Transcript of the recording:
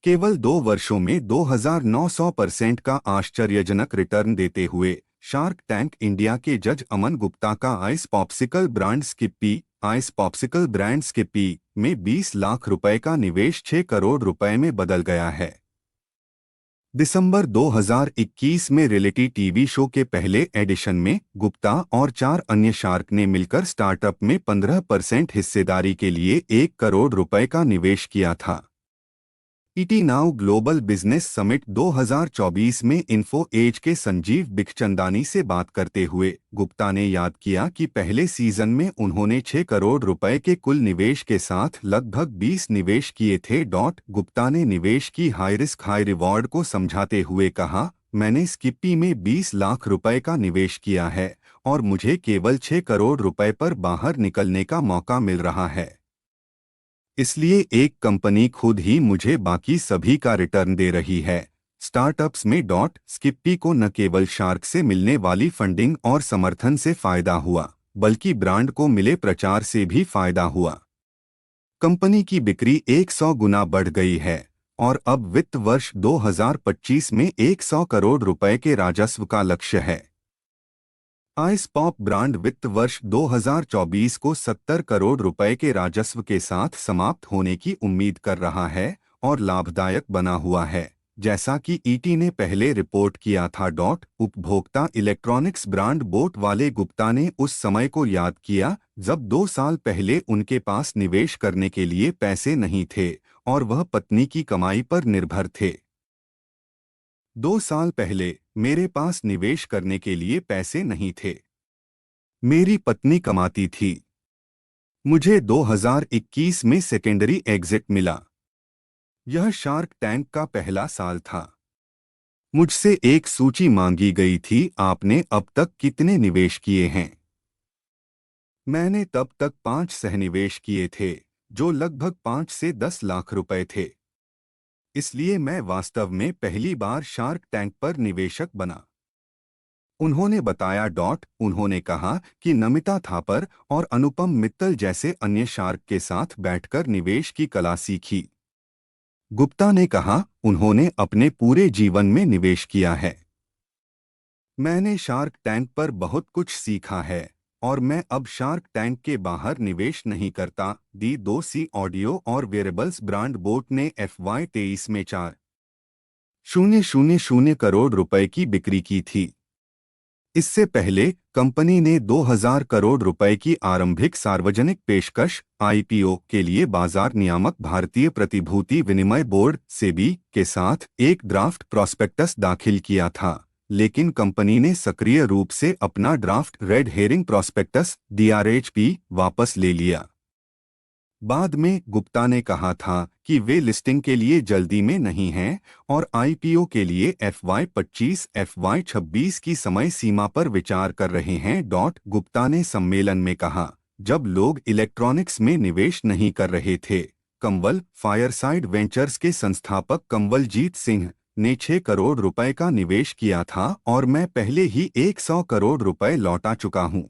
केवल 2 वर्षों में 2900% का आश्चर्यजनक रिटर्न देते हुए शार्क टैंक इंडिया के जज अमन गुप्ता का आइस पॉप्सिकल ब्रांड स्किप्पी में 20 लाख रुपए का निवेश 6 करोड़ रुपए में बदल गया है। दिसंबर 2021 में रियलिटी टीवी शो के पहले एडिशन में गुप्ता और 4 अन्य शार्क ने मिलकर स्टार्टअप में 15% हिस्सेदारी के लिए 1 करोड़ रुपए का निवेश किया था। ET now global business summit 2024 में इन्फो एज के संजीव बिखचंदानी से बात करते हुए गुप्ता ने याद किया कि पहले सीजन में उन्होंने 6 करोड़ रुपए के कुल निवेश के साथ लगभग 20 निवेश किए थे। गुप्ता ने निवेश की हाई रिस्क हाई रिवॉर्ड को समझाते हुए कहा, मैंने स्किप्पी में 20 लाख रुपए का निवेश किया है और मुझे केवल 6 करोड़ रुपए पर बाहर निकलने का मौका मिल रहा है। इसलिए एक कंपनी खुद ही मुझे बाकी सभी का रिटर्न दे रही है। स्टार्टअप्स में स्किप्पी को न केवल शार्क से मिलने वाली फंडिंग और समर्थन से फायदा हुआ, बल्कि ब्रांड को मिले प्रचार से भी फायदा हुआ। कंपनी की बिक्री 100 गुना बढ़ गई है और अब वित्त वर्ष 2025 में 100 करोड़ रुपए के राजस्व का लक्ष्य है। आइस पॉप ब्रांड वित्त वर्ष 2024 को 70 करोड़ रुपए के राजस्व के साथ समाप्त होने की उम्मीद कर रहा है और लाभदायक बना हुआ है, जैसा कि ईटी ने पहले रिपोर्ट किया था। उपभोक्ता इलेक्ट्रॉनिक्स ब्रांड बोट वाले गुप्ता ने उस समय को याद किया जब 2 साल पहले उनके पास निवेश करने के लिए पैसे नहीं थे और वह पत्नी की कमाई पर निर्भर थे। 2 साल पहले मेरे पास निवेश करने के लिए पैसे नहीं थे। मेरी पत्नी कमाती थी। मुझे 2021 में सेकेंडरी एग्जिट मिला। यह शार्क टैंक का पहला साल था। मुझसे एक सूची मांगी गई थी, आपने अब तक कितने निवेश किए हैं? मैंने तब तक 5 सहनिवेश किए थे, जो लगभग 5 से 10 लाख रुपए थे। इसलिए मैं वास्तव में पहली बार शार्क टैंक पर निवेशक बना, उन्होंने बताया। उन्होंने कहा कि नमिता थापर और अनुपम मित्तल जैसे अन्य शार्क के साथ बैठकर निवेश की कला सीखी। गुप्ता ने कहा, उन्होंने अपने पूरे जीवन में निवेश किया है। मैंने शार्क टैंक पर बहुत कुछ सीखा है और मैं अब शार्क टैंक के बाहर निवेश नहीं करता। D2C ऑडियो और वेरेबल्स ब्रांड बोट ने FY23 में 4,000 करोड़ रुपए की बिक्री की थी। इससे पहले कंपनी ने 2000 करोड़ रुपए की आरंभिक सार्वजनिक पेशकश IPO के लिए बाजार नियामक भारतीय प्रतिभूति विनिमय बोर्ड सेबी के साथ एक ड्राफ्ट प्रॉस्पेक्टस दाखिल किया था, लेकिन कंपनी ने सक्रिय रूप से अपना draft red herring prospectus DRHP वापस ले लिया। बाद में गुप्ता ने कहा था कि वे लिस्टिंग के लिए जल्दी में नहीं हैं और IPO के लिए FY25 FY26 की समय सीमा पर विचार कर रहे हैं। गुप्ता ने सम्मेलन में कहा, जब लोग इलेक्ट्रॉनिक्स में निवेश नहीं कर रहे थे, कंवल फायरसाइड वेंचर्स के संस्थापक कंवलजीत सिंह ने 6 करोड़ रुपए का निवेश किया था और मैं पहले ही 100 करोड़ रुपए लौटा चुका हूं।